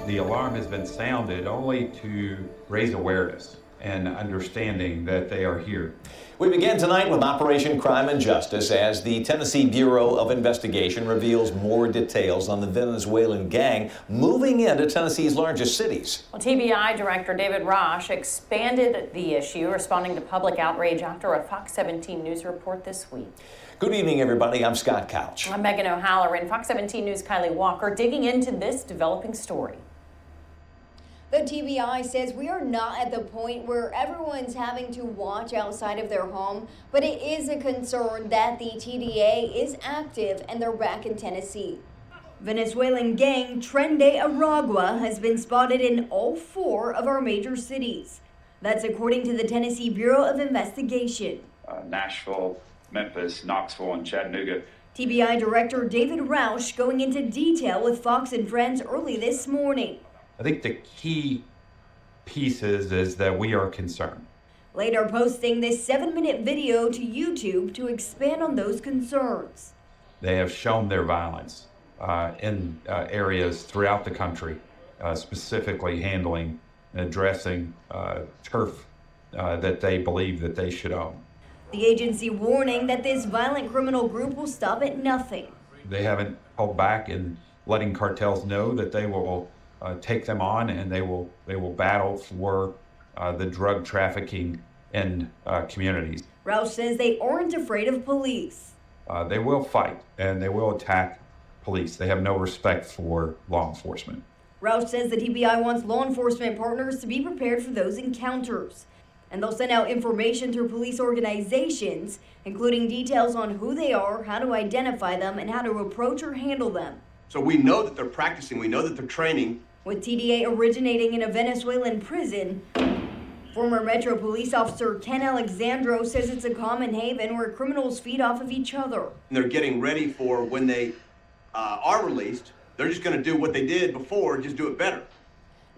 The alarm has been sounded only to raise awareness and understanding that they are here. We begin tonight with Operation Crime and Justice as the Tennessee Bureau of Investigation reveals more details on the Venezuelan gang moving into Tennessee's largest cities. Well, TBI Director David Rausch expanded the issue, responding to public outrage after a Fox 17 News report this week. Good evening, everybody. I'm Scott Couch. I'm Megan O'Halloran. Fox 17 News' Kylie Walker digging into this developing story. The TBI says we are not at the point where everyone's having to watch outside of their home, but it is a concern that the TDA is active and they're back in Tennessee. Venezuelan gang Tren de Aragua has been spotted in all 4 of our major cities. That's according to the Tennessee Bureau of Investigation. Nashville, Memphis, Knoxville, and Chattanooga. TBI Director David Rausch going into detail with Fox and Friends early this morning. I think the key piece is that we are concerned. Later posting this 7-minute video to YouTube to expand on those concerns. They have shown their violence in areas throughout the country, specifically handling and addressing turf that they believe that they should own. The agency warning that this violent criminal group will stop at nothing. They haven't held back in letting cartels know that they will take them on, and they will battle for the drug trafficking in communities. Rausch says they aren't afraid of police. They will fight and they will attack police. They have no respect for law enforcement. Rausch says the TBI wants law enforcement partners to be prepared for those encounters. And they'll send out information through police organizations, including details on who they are, how to identify them, and how to approach or handle them. So we know that they're practicing, we know that they're training. With TDA originating in a Venezuelan prison, former Metro Police Officer Ken Alexandro says it's a common haven where criminals feed off of each other. And they're getting ready for when they are released, they're just going to do what they did before, just do it better.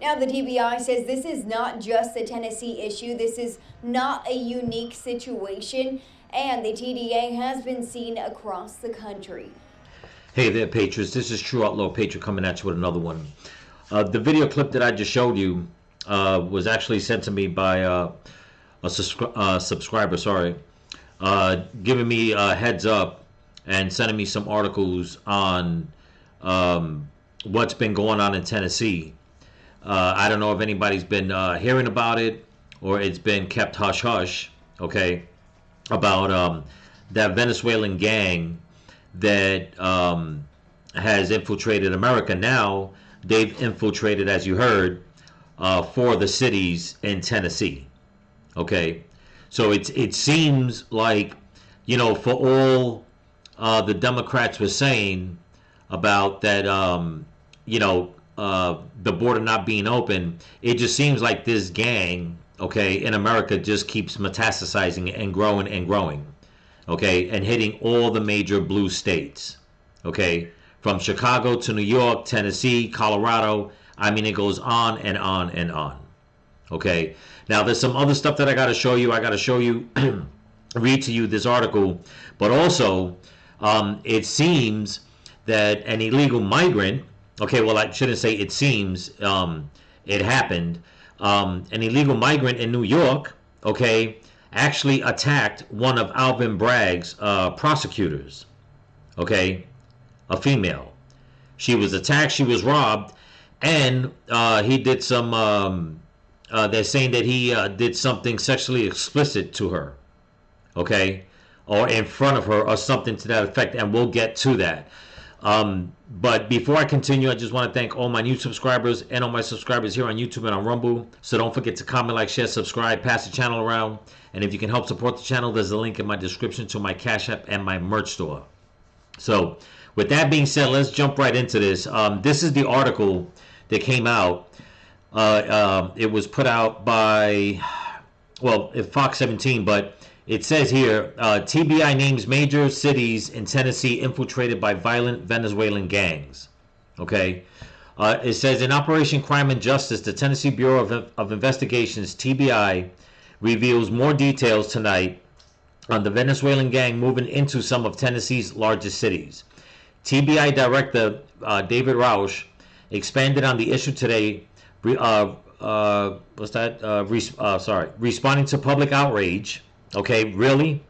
Now the TBI says this is not just a Tennessee issue, this is not a unique situation, and the TDA has been seen across the country. Hey there, Patriots. This is True Outlaw Patriot coming at you with another one. The video clip that I just showed you was actually sent to me by a subscriber, giving me a heads up and sending me some articles on what's been going on in Tennessee. I don't know if anybody's been hearing about it or it's been kept hush-hush, okay, about that Venezuelan gang that has infiltrated America. Now they've infiltrated, as you heard, 4 of the cities in Tennessee. Okay, so it seems like, you know, for all the Democrats were saying about that, you know, the border not being open, it just seems like this gang, okay, in America just keeps metastasizing and growing and growing. Okay, and hitting all the major blue states, okay, from Chicago to New York, Tennessee, Colorado. I mean, it goes on and on and on. Okay, now there's some other stuff that I got to show you. I got to show you, read to you this article, but also it seems that an illegal migrant, okay, well, I shouldn't say it seems, it happened. An illegal migrant in New York, okay, actually attacked one of ALVIN BRAGG's prosecutors, okay, a female. She was attacked, she was robbed, and he did some, they're saying that he did something sexually explicit to her, okay, or in front of her or something to that effect, and we'll get to that. But before I continue, I just want to thank all my new subscribers and all my subscribers here on YouTube and on Rumble. So don't forget to comment, like, share, subscribe, pass the channel around. And if you can help support the channel, there's a link in my description to my Cash App and my merch store. So with that being said, let's jump right into this. This is the article that came out. It was put out by, well, Fox 17, but it says here, TBI names major cities in Tennessee infiltrated by violent Venezuelan gangs. Okay. It says, in Operation Crime and Justice, the Tennessee Bureau of Investigations, TBI, reveals more details tonight on the Venezuelan gang moving into some of Tennessee's largest cities. TBI Director David Rausch expanded on the issue today. Responding to public outrage. Okay, really?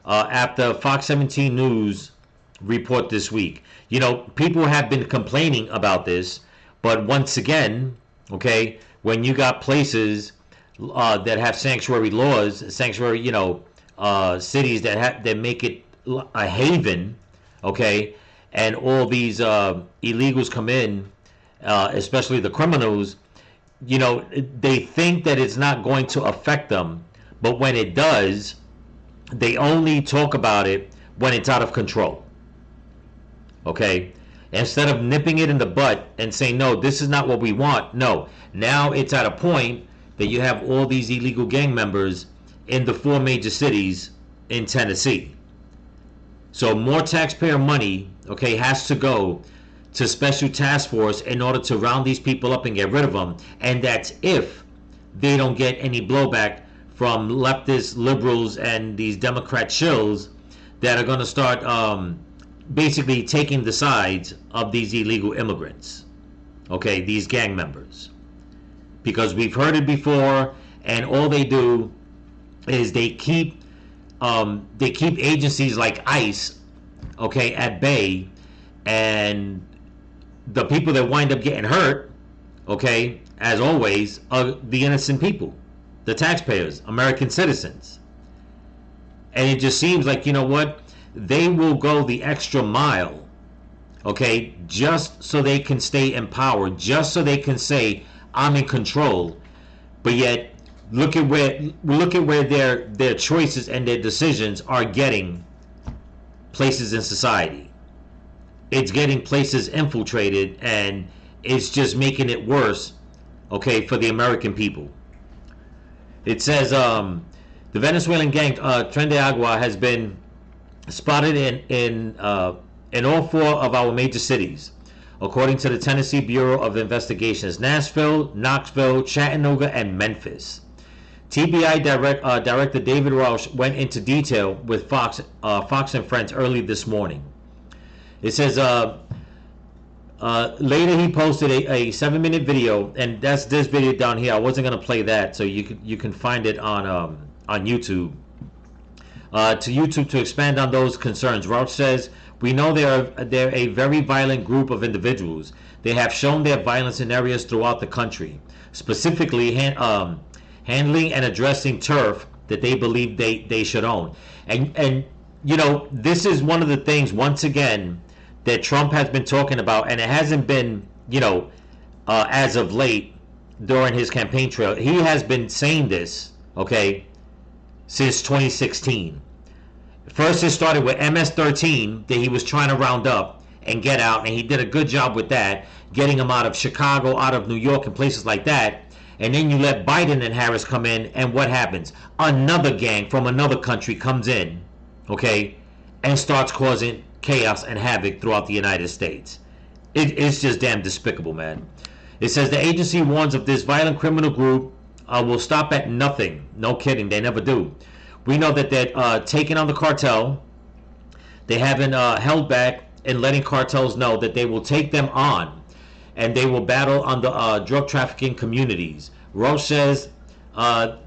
After Fox 17 News report this week. You know, people have been complaining about this, but once again, okay, when you got places that have sanctuary laws, sanctuary, cities that make it a haven, okay, and all these illegals come in, especially the criminals, they think that it's not going to affect them, but when it does, they only talk about it when it's out of control. Okay? Instead of nipping it in the butt and saying, no, this is not what we want. No. Now it's at a point that you have all these illegal gang members in the 4 major cities in Tennessee. So more taxpayer money, okay, has to go to special task force in order to round these people up and get rid of them. And that's if they don't get any blowback from leftist liberals and these Democrat shills that are going to start basically taking the sides of these illegal immigrants, okay, these gang members. Because we've heard it before, and all they do is they keep agencies like ICE, okay, at bay, and the people that wind up getting hurt, okay, as always, are the innocent people, the taxpayers, American citizens. And it just seems like, you know what, they will go the extra mile, okay, just so they can stay in power, just so they can say, I'm in control. But yet, look at where their choices and their decisions are getting places in society. It's getting places infiltrated, and it's just making it worse, okay, for the American people. It says the Venezuelan gang Tren de Agua has been spotted in all 4 of our major cities, according to the Tennessee Bureau of Investigations: Nashville, Knoxville, Chattanooga, and Memphis. TBI Director David Roush went into detail with Fox and Friends early this morning. It says later he posted a 7-minute video, and that's this video down here. I wasn't going to play that, so you can find it on YouTube. To expand on those concerns, Roush says, we know they're a very violent group of individuals. They have shown their violence in areas throughout the country, specifically handling and addressing turf that they believe they should own. And this is one of the things, once again, that Trump has been talking about, and it hasn't been, as of late during his campaign trail. He has been saying this, okay, since 2016. First, it started with MS-13 that he was trying to round up and get out, and he did a good job with that, getting them out of Chicago, out of New York, and places like that. And then you let Biden and Harris come in, and what happens? Another gang from another country comes in, okay, and starts causing chaos and havoc throughout the United States. It's just damn despicable, man. It says the agency warns of this violent criminal group will stop at nothing. No kidding, they never do. We know that they're taking on the cartel. They haven't held back in letting cartels know that they will take them on, and they will battle on the drug trafficking communities. Roche says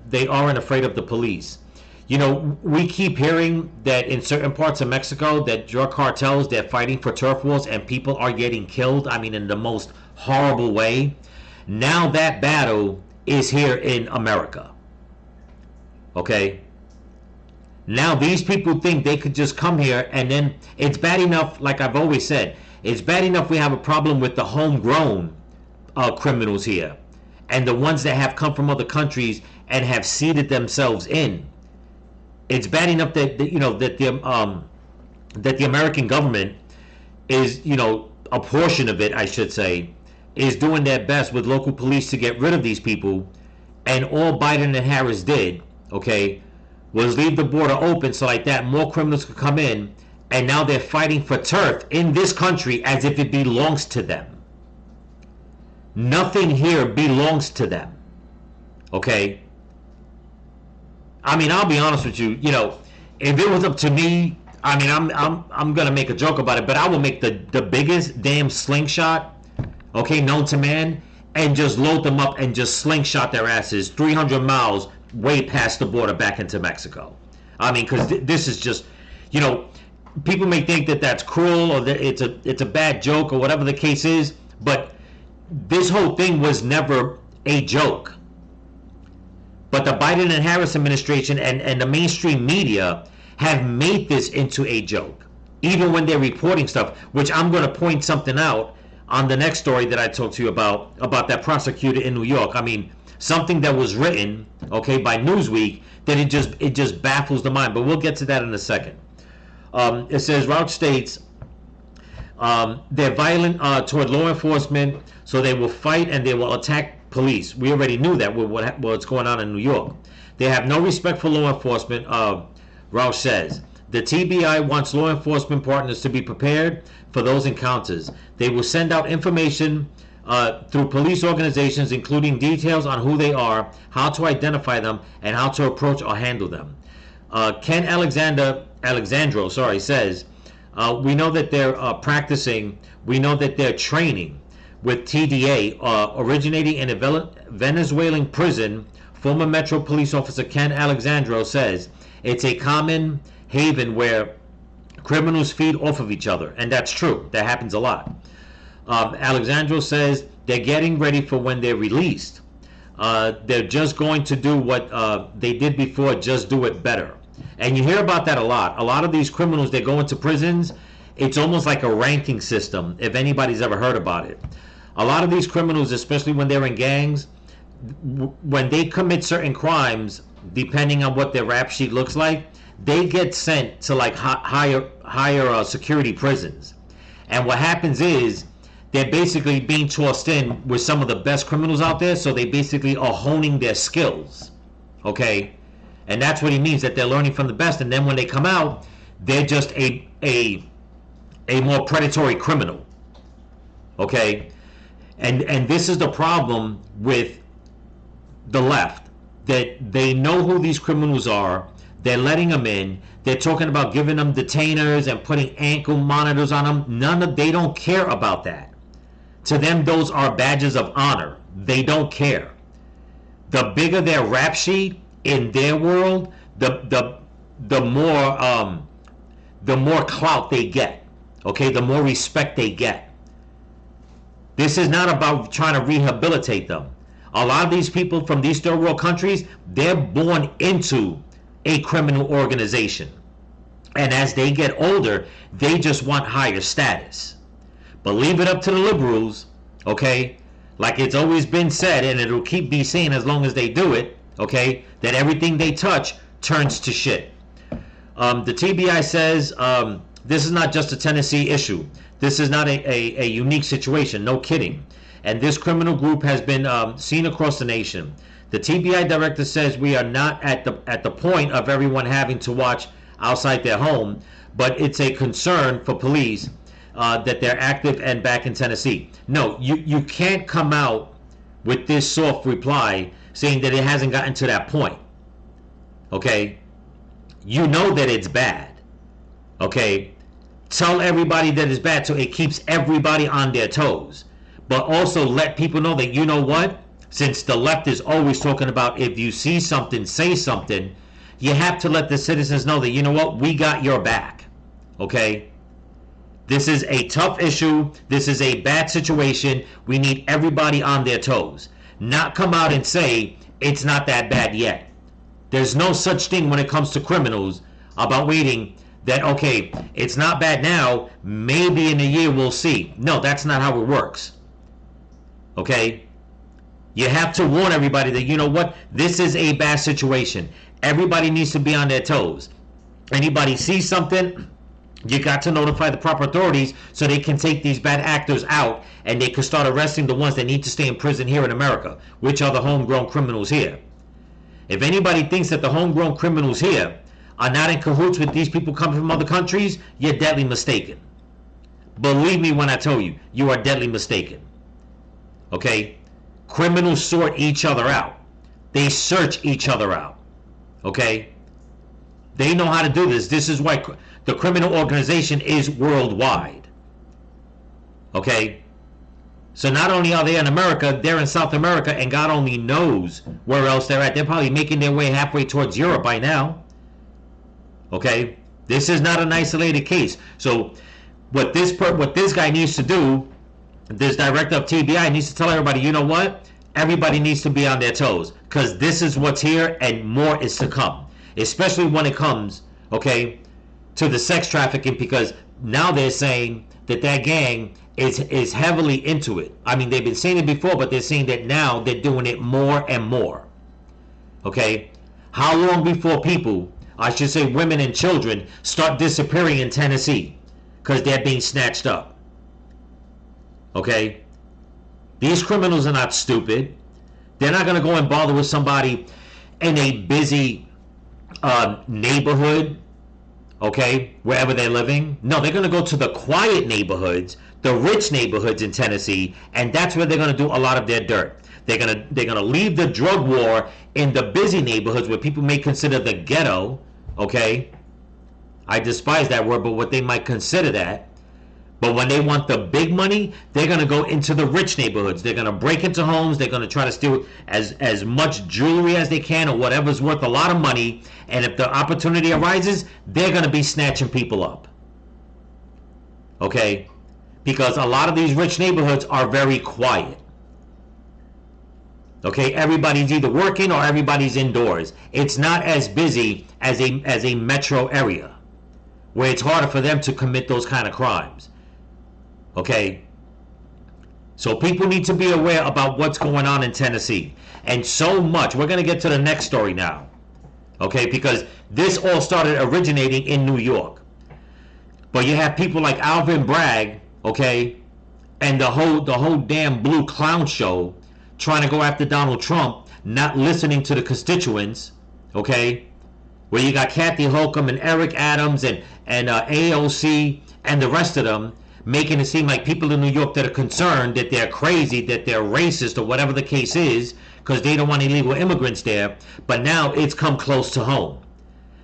they aren't afraid of the police. We keep hearing that in certain parts of Mexico that drug cartels, they're fighting for turf wars and people are getting killed, in the most horrible way. Now that battle is here in America. Okay? Now these people think they could just come here, and then it's bad enough, like I've always said, it's bad enough we have a problem with the homegrown criminals here, and the ones that have come from other countries and have seeded themselves in. It's bad enough that the American government is, a portion of it, I should say, is doing their best with local police to get rid of these people, and all Biden and Harris did, okay, was leave the border open so like that more criminals could come in, and now they're fighting for turf in this country as if it belongs to them. Nothing here belongs to them, okay? I'll be honest with you. If it was up to me, I'm gonna make a joke about it, but I will make the biggest damn slingshot okay, known to man, and just load them up and just slingshot their asses 300 miles way past the border back into Mexico. I mean, because this is just, you know, people may think that that's cruel or that it's a bad joke or whatever the case is, but this whole thing was never a joke. But the Biden and Harris administration and the mainstream media have made this into a joke, even when they're reporting stuff, which I'm going to point something out on the next story that I talked to you about that prosecutor in New York. I mean, something that was written, okay, by Newsweek, that it just baffles the mind. But we'll get to that in a second. It says, Rauch states, they're violent toward law enforcement, so they will fight and they will attack police. We already knew that with what's going on in New York. They have no respect for law enforcement, Rauch says. The TBI wants law enforcement partners to be prepared for those encounters. They will send out information through police organizations, including details on who they are, how to identify them, and how to approach or handle them. Ken Alexandro says, we know that they're practicing, we know that they're training with TDA, originating in a Venezuelan prison. Former Metro Police Officer Ken Alexandro says, it's a common haven where criminals feed off of each other. And that's true. That happens a lot. Alexandro says they're getting ready for when they're released. They're just going to do what they did before, just do it better. And you hear about that a lot. A lot of these criminals, they go into prisons. It's almost like a ranking system, if anybody's ever heard about it. A lot of these criminals, especially when they're in gangs, when they commit certain crimes, depending on what their rap sheet looks like, they get sent to like higher security prisons. And what happens is they're basically being tossed in with some of the best criminals out there, so they basically are honing their skills. Okay? And that's what he means, that they're learning from the best, and then when they come out, they're just a more predatory criminal. Okay? And this is the problem with the left, that they know who these criminals are, they're letting them in, they're talking about giving them detainers and putting ankle monitors on them. They don't care about that. To them, those are badges of honor. They don't care. The bigger their rap sheet in their world, the more clout they get. Okay, the more respect they get. This is not about trying to rehabilitate them. A lot of these people from these third world countries, they're born into a criminal organization. And as they get older, they just want higher status. But leave it up to the liberals, okay? Like it's always been said, and it'll keep being saying as long as they do it, okay? That everything they touch turns to shit. The TBI says this is not just a Tennessee issue. This is not a unique situation, no kidding. And this criminal group has been seen across the nation. The TBI director says we are not at the point of everyone having to watch outside their home, but it's a concern for police that they're active and back in Tennessee. No, you can't come out with this soft reply saying that it hasn't gotten to that point. Okay? You know that it's bad. Okay? Tell everybody that it's bad so it keeps everybody on their toes. But also let people know that, you know what? Since the left is always talking about if you see something, say something, you have to let the citizens know that, you know what? We got your back. Okay? This is a tough issue. This is a bad situation. We need everybody on their toes. Not come out and say it's not that bad yet. There's no such thing when it comes to criminals about waiting that, okay, it's not bad now, maybe in a year we'll see. No, that's not how it works. Okay? You have to warn everybody that, you know what, this is a bad situation. Everybody needs to be on their toes. Anybody sees something, you got to notify the proper authorities so they can take these bad actors out and they can start arresting the ones that need to stay in prison here in America, which are the homegrown criminals here. If anybody thinks that the homegrown criminals here are not in cahoots with these people coming from other countries, you're deadly mistaken. Believe me when I tell you, you are deadly mistaken. Okay? Criminals sort each other out. They search each other out. Okay? They know how to do this. This is why the criminal organization is worldwide. Okay? So not only are they in America, they're in South America, and God only knows where else they're at. They're probably making their way halfway towards Europe by now. Okay? This is not an isolated case. So what this guy needs to do, this director of TBI needs to tell everybody, you know what? Everybody needs to be on their toes, because this is what's here and more is to come. Especially when it comes, okay, to the sex trafficking, because now they're saying that gang is heavily into it. I mean, they've been saying it before, but they're saying that now they're doing it more and more. Okay? How long before people, I should say women and children, start disappearing in Tennessee because they're being snatched up? Okay? These criminals are not stupid. They're not going to go and bother with somebody in a busy neighborhood, okay, wherever they're living. No, they're going to go to the quiet neighborhoods, the rich neighborhoods in Tennessee, and that's where they're going to do a lot of their dirt. They're going to leave the drug war in the busy neighborhoods where people may consider the ghetto, okay? I despise that word, but what they might consider that. But when they want the big money, they're going to go into the rich neighborhoods. They're going to break into homes. They're going to try to steal as much jewelry as they can, or whatever's worth a lot of money. And if the opportunity arises, they're going to be snatching people up. Okay? Because a lot of these rich neighborhoods are very quiet. Okay? Everybody's either working or everybody's indoors. It's not as busy as a metro area, where it's harder for them to commit those kind of crimes. Okay, so people need to be aware about what's going on in Tennessee. And so much. We're going to get to the next story now. Okay, because this all started originating in New York. But you have people like ALVIN, BRAGG, okay, and the whole damn blue clown show trying to go after Donald Trump, not listening to the constituents, okay, where you got Kathy Holcomb and Eric Adams and AOC and the rest of them, making it seem like people in New York that are concerned that they're crazy, that they're racist, or whatever the case is, because they don't want illegal immigrants there. But now it's come close to home.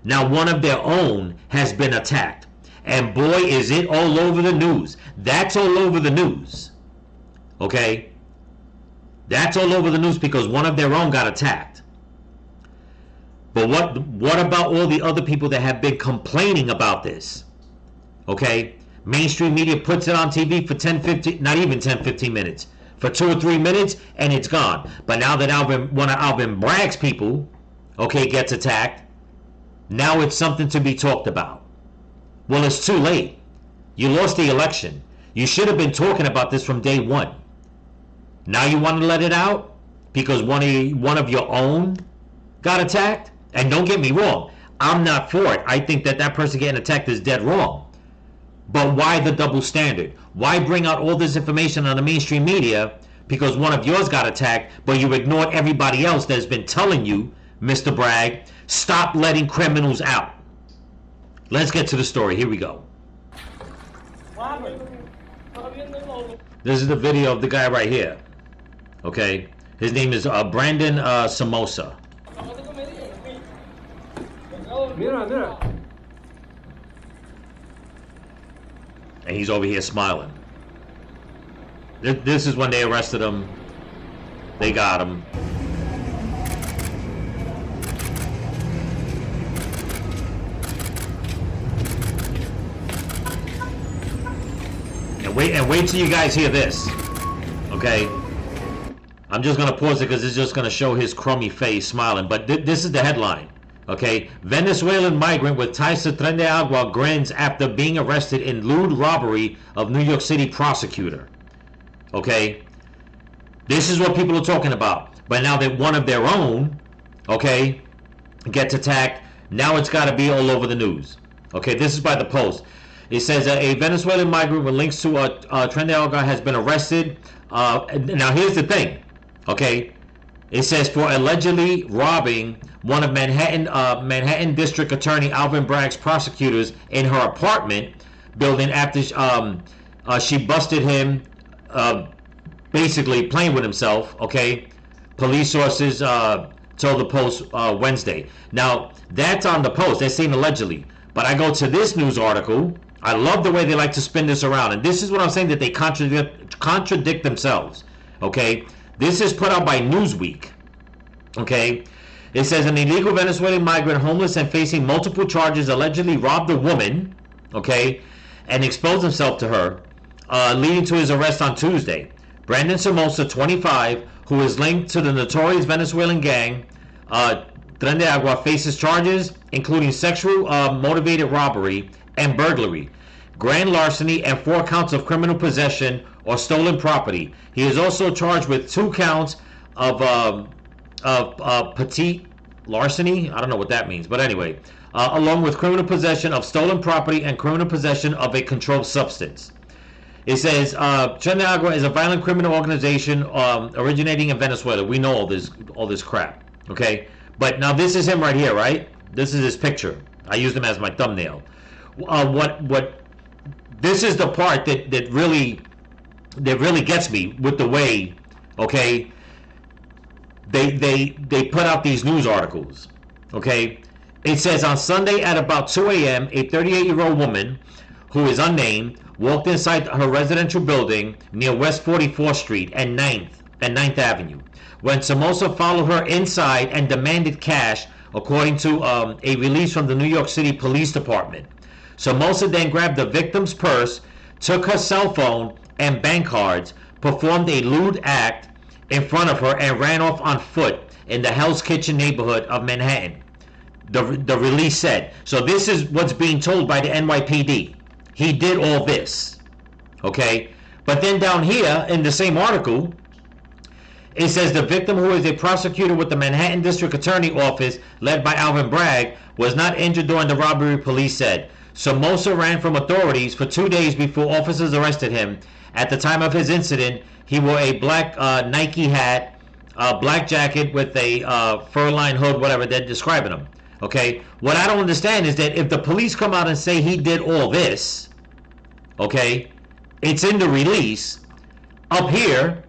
Now one of their own has been attacked. And boy, is it all over the news. That's all over the news. Okay? That's all over the news because one of their own got attacked. But what about all the other people that have been complaining about this? Okay? Mainstream media puts it on TV for 10, 15, not even 10, 15 minutes. For 2 or 3 minutes, and it's gone. But now that one of ALVIN BRAGG's people, okay, gets attacked, now it's something to be talked about. Well, it's too late. You lost the election. You should have been talking about this from day one. Now you want to let it out because one of your own got attacked? And don't get me wrong, I'm not for it. I think that person getting attacked is dead wrong. But why the double standard? Why bring out all this information on the mainstream media because one of yours got attacked, but you ignored everybody else that's been telling you, Mr. Bragg, stop letting criminals out? Let's get to the story. Here we go. This is the video of the guy right here. Okay? His name is Brandon Samosa. And he's over here smiling. This is when they arrested him. They got him. And wait till you guys hear this. Okay? I'm just gonna pause it because it's just gonna show his crummy face smiling. But this is the headline. Okay, Venezuelan migrant with ties to Tren de Agua grins after being arrested in lewd robbery of New York City prosecutor. Okay, this is what people are talking about. But now that one of their own, okay, gets attacked, now it's got to be all over the news. Okay, this is by the Post. It says a Venezuelan migrant with links to Tren de Agua has been arrested. Now here's the thing, okay. It says for allegedly robbing one of Manhattan District Attorney ALVIN BRAGG's prosecutors in her apartment building after she busted him basically playing with himself, okay? Police sources told the Post Wednesday. Now, that's on the Post. They're saying allegedly. But I go to this news article. I love the way they like to spin this around. And this is what I'm saying, that they contradict contradict themselves. Okay, this is put out by Newsweek. Okay, it says an illegal Venezuelan migrant, homeless and facing multiple charges, allegedly robbed a woman, okay, and exposed himself to her, leading to his arrest on Tuesday. Brandon Somoza, 25, who is linked to the notorious Venezuelan gang Tren de Agua, faces charges including sexual motivated robbery and burglary, grand larceny, and 4 counts of criminal possession or stolen property. He is also charged with 2 counts of petit larceny. I don't know what that means, but anyway, along with criminal possession of stolen property and criminal possession of a controlled substance. It says Tren de Agua is a violent criminal organization originating in Venezuela. We know all this crap, okay? But now this is him right here, right? This is his picture. I used him as my thumbnail. This is the part that really gets me with the way, okay, they put out these news articles, okay? It says on Sunday at about 2 a.m., a 38-year-old woman who is unnamed walked inside her residential building near West 44th Street and 9th Avenue. When Somoza followed her inside and demanded cash, according to a release from the New York City Police Department. Somoza then grabbed the victim's purse, took her cell phone and bank cards, performed a lewd act in front of her, and ran off on foot in the Hell's Kitchen neighborhood of Manhattan. The release said. So this is what's being told by the NYPD. He did all this, okay? But then down here in the same article, it says the victim, who is a prosecutor with the Manhattan District Attorney Office led by ALVIN BRAGG, was not injured during the robbery, police said. Somoza ran from authorities for 2 days before officers arrested him. At the time of his incident, he wore a black Nike hat, a black jacket with a fur-lined hood, whatever they're describing him. Okay, what I don't understand is that if the police come out and say he did all this, okay, it's in the release up here,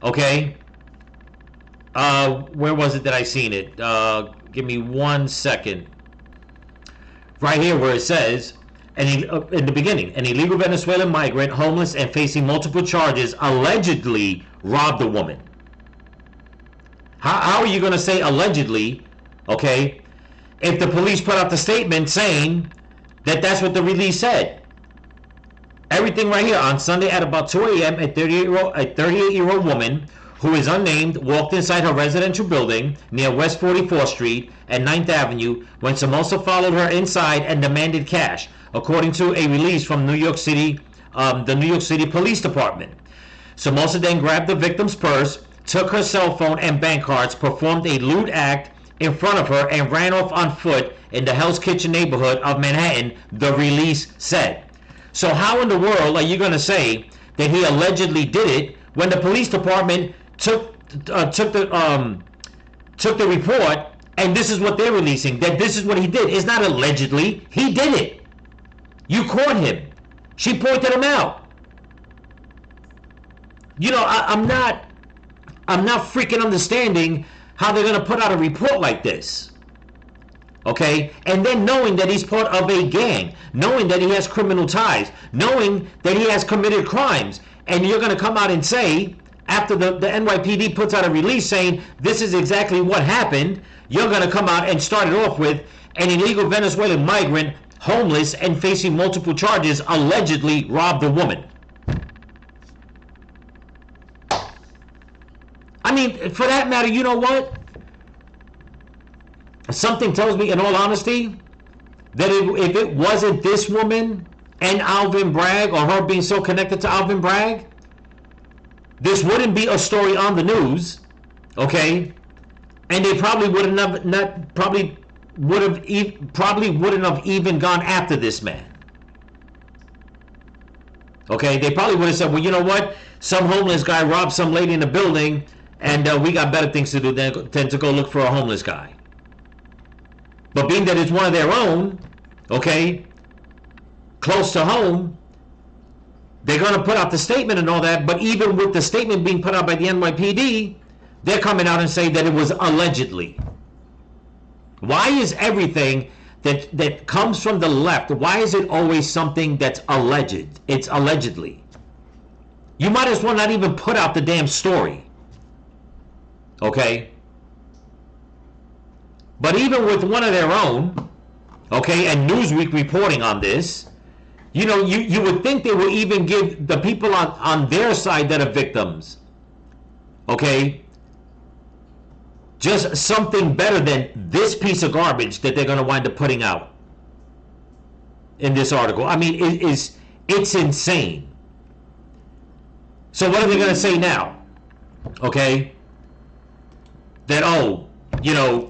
okay. Where was it that I seen it? Give me 1 second. Right here where it says, in the beginning, an illegal Venezuelan migrant, homeless and facing multiple charges, allegedly robbed a woman. How are you going to say allegedly, okay, if the police put out the statement saying that that's what the release said? Everything right here. On Sunday at about 2 a.m., a 38-year-old woman who is unnamed walked inside her residential building near West 44th Street and 9th Avenue when Somoza followed her inside and demanded cash, according to a release from the New York City Police Department. Somoza then grabbed the victim's purse, took her cell phone and bank cards, performed a lewd act in front of her, and ran off on foot in the Hell's Kitchen neighborhood of Manhattan, the release said. So how in the world are you going to say that he allegedly did it when the police department took the report, and this is what they're releasing, that this is what he did? It's not allegedly. He did it. You caught him. She pointed him out. You know, I'm not freaking understanding how they're going to put out a report like this. Okay? And then knowing that he's part of a gang, knowing that he has criminal ties, knowing that he has committed crimes, and you're going to come out and say, after the NYPD puts out a release saying this is exactly what happened, you're going to come out and start it off with an illegal Venezuelan migrant, homeless and facing multiple charges, allegedly robbed a woman. I mean, for that matter, you know what? Something tells me, in all honesty, that if it wasn't this woman and ALVIN BRAGG, or her being so connected to ALVIN BRAGG, this wouldn't be a story on the news, okay? And they probably wouldn't have even gone after this man. Okay, they probably would have said, well, you know what? Some homeless guy robbed some lady in the building, and we got better things to do than to go look for a homeless guy. But being that it's one of their own, okay, close to home, they're going to put out the statement and all that. But even with the statement being put out by the NYPD, they're coming out and saying that it was allegedly. Why is everything that comes from the left, why is it always something that's alleged? It's allegedly. You might as well not even put out the damn story. Okay? But even with one of their own, okay, and Newsweek reporting on this, you know, you would think they would even give the people on their side that are victims, okay, just something better than this piece of garbage that they're going to wind up putting out in this article. I mean, it's insane. So what are they going to say now? Okay? That, oh, you know,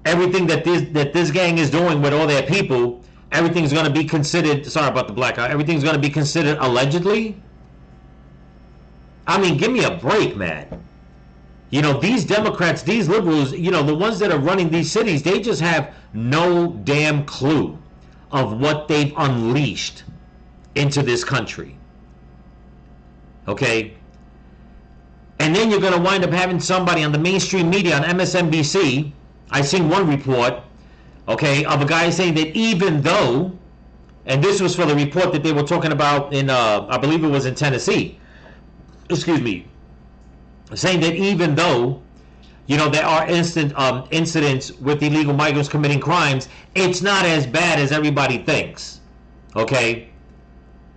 everything that this gang is doing with all their people, everything's going to be considered, sorry about the blackout, everything's going to be considered allegedly? I mean, give me a break, man. You know, these Democrats, these liberals, you know, the ones that are running these cities, they just have no damn clue of what they've unleashed into this country. Okay? And then you're going to wind up having somebody on the mainstream media on MSNBC, I seen one report, okay, of a guy saying that even though, and this was for the report that they were talking about in, I believe it was in Tennessee, excuse me, saying that even though, you know, there are incidents with illegal migrants committing crimes, it's not as bad as everybody thinks, okay?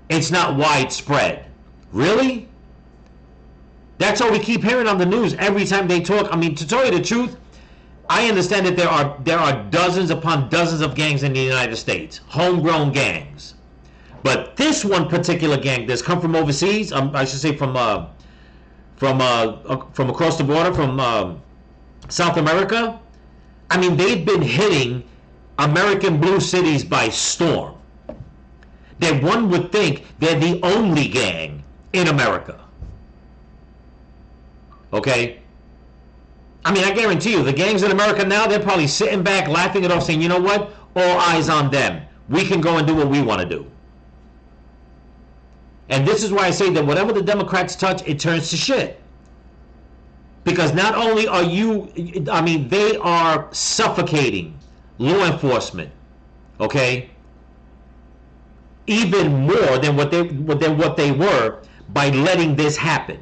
It's not widespread. Really? That's all we keep hearing on the news every time they talk. I mean, to tell you the truth, I understand that there are dozens upon dozens of gangs in the United States, homegrown gangs. But this one particular gang that's come from overseas, I should say from across the border, from South America, I mean, they've been hitting American blue cities by storm. That one would think they're the only gang in America. Okay? I mean, I guarantee you, the gangs in America now, they're probably sitting back, laughing it off, saying, you know what? All eyes on them. We can go and do what we want to do. And this is why I say that whatever the Democrats touch, it turns to shit. Because not only are you, I mean, they are suffocating law enforcement, okay? Even more than what they were by letting this happen.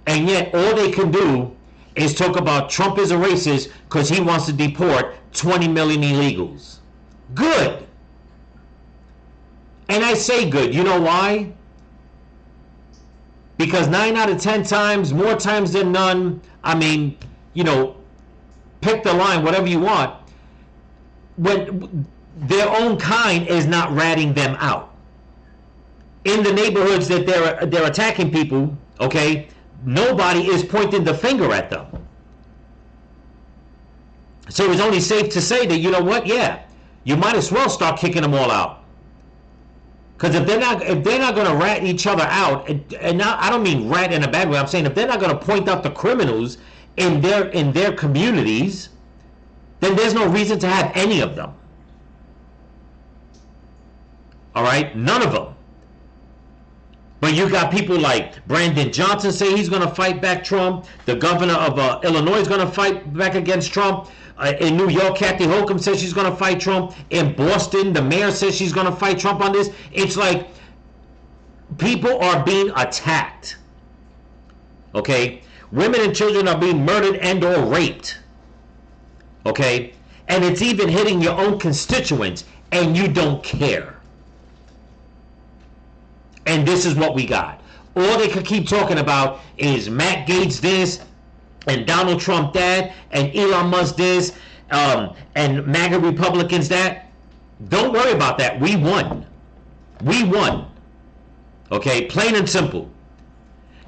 And yet all they can do is talk about Trump is a racist because he wants to deport 20 million illegals. Good. And I say good. You know why? Because 9 out of 10 times, more times than none, I mean, you know, pick the line, whatever you want, when their own kind is not ratting them out. In the neighborhoods that they're attacking people, okay, nobody is pointing the finger at them. So it's only safe to say that, you know what, yeah, you might as well start kicking them all out. Because if they're not going to rat each other out, and now, I don't mean rat in a bad way, I'm saying if they're not going to point out the criminals in their communities, then there's no reason to have any of them. All right? None of them. But you got people like Brandon Johnson say he's going to fight back Trump. The governor of Illinois is going to fight back against Trump. In New York, Kathy Hochul says she's going to fight Trump. In Boston, the mayor says she's going to fight Trump on this. It's like people are being attacked. Okay? Women and children are being murdered and or raped. Okay? And it's even hitting your own constituents, and you don't care. And this is what we got. All they could keep talking about is Matt Gaetz this, and Donald Trump that, and Elon Musk this, and MAGA Republicans that. Don't worry about that. We won. We won. Okay, plain and simple.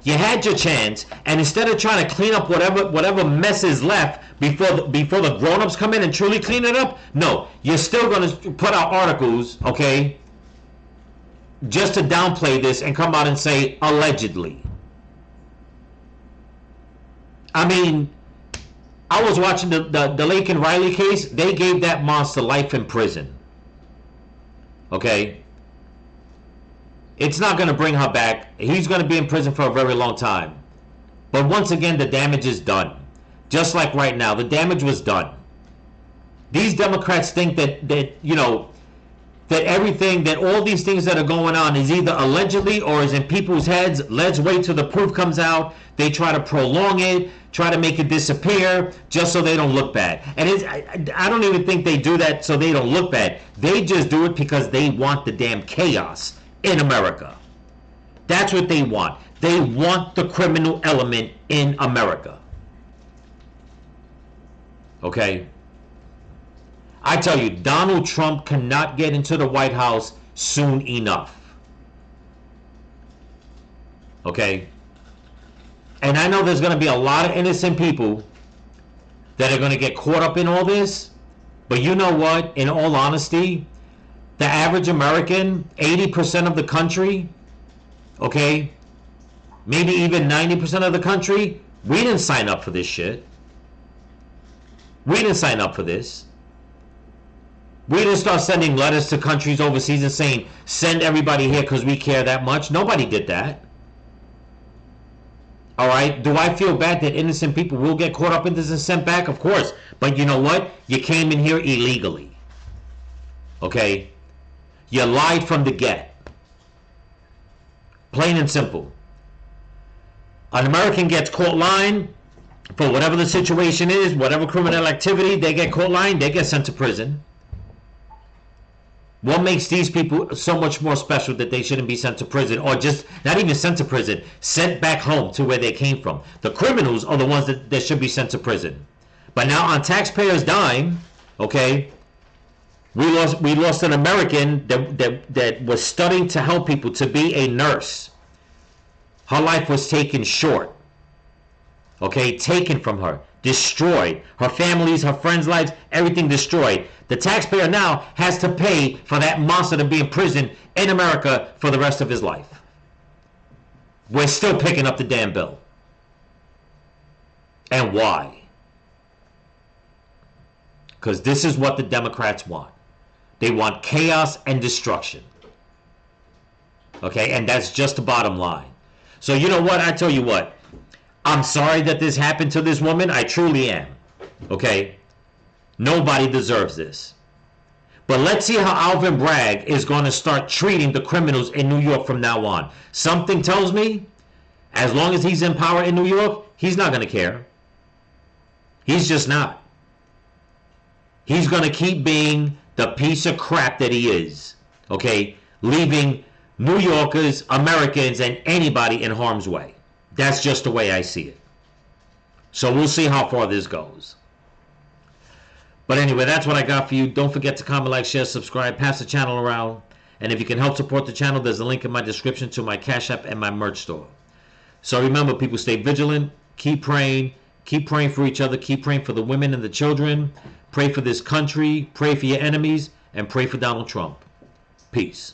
You had your chance, and instead of trying to clean up whatever mess is left before the grown-ups come in and truly clean it up, no, you're still going to put out articles, okay, just to downplay this and come out and say allegedly. I mean, I was watching the Laken Riley case. They gave that monster life in prison. Okay? It's not going to bring her back. He's going to be in prison for a very long time. But once again, the damage is done. Just like right now, the damage was done. These Democrats think that you know, that everything, that all these things that are going on is either allegedly or is in people's heads. Let's wait till the proof comes out. They try to prolong it, try to make it disappear just so they don't look bad. And I don't even think they do that so they don't look bad. They just do it because they want the damn chaos in America. That's what they want. They want the criminal element in America. Okay? I tell you, Donald Trump cannot get into the White House soon enough. Okay? And I know there's going to be a lot of innocent people that are going to get caught up in all this. But you know what? In all honesty, the average American, 80% of the country, okay, maybe even 90% of the country, we didn't sign up for this shit. We didn't sign up for this. We didn't start sending letters to countries overseas and saying, send everybody here because we care that much. Nobody did that. All right? Do I feel bad that innocent people will get caught up in this and sent back? Of course. But you know what? You came in here illegally. Okay? You lied from the get. Plain and simple. An American gets caught lying for whatever the situation is, whatever criminal activity, they get caught lying, they get sent to prison. What makes these people so much more special that they shouldn't be sent to prison, or just not even sent to prison, sent back home to where they came from? The criminals are the ones that should be sent to prison. But now on taxpayers' dime, okay, we lost an American that was studying to help people, to be a nurse. Her life was taken short. Okay, taken from her, destroyed. Her family's, her friends' lives, everything destroyed. The taxpayer now has to pay for that monster to be in prison in America for the rest of his life. We're still picking up the damn bill. And why? Because this is what the Democrats want. They want chaos and destruction. Okay, and that's just the bottom line. So you know what? I tell you what. I'm sorry that this happened to this woman. I truly am. Okay? Nobody deserves this. But let's see how ALVIN BRAGG is going to start treating the criminals in New York from now on. Something tells me, as long as he's in power in New York, he's not going to care. He's just not. He's going to keep being the piece of crap that he is. Okay? Leaving New Yorkers, Americans, and anybody in harm's way. That's just the way I see it. So we'll see how far this goes. But anyway, that's what I got for you. Don't forget to comment, like, share, subscribe, pass the channel around. And if you can help support the channel, there's a link in my description to my Cash App and my merch store. So remember, people, stay vigilant. Keep praying. Keep praying for each other. Keep praying for the women and the children. Pray for this country. Pray for your enemies. And pray for Donald Trump. Peace.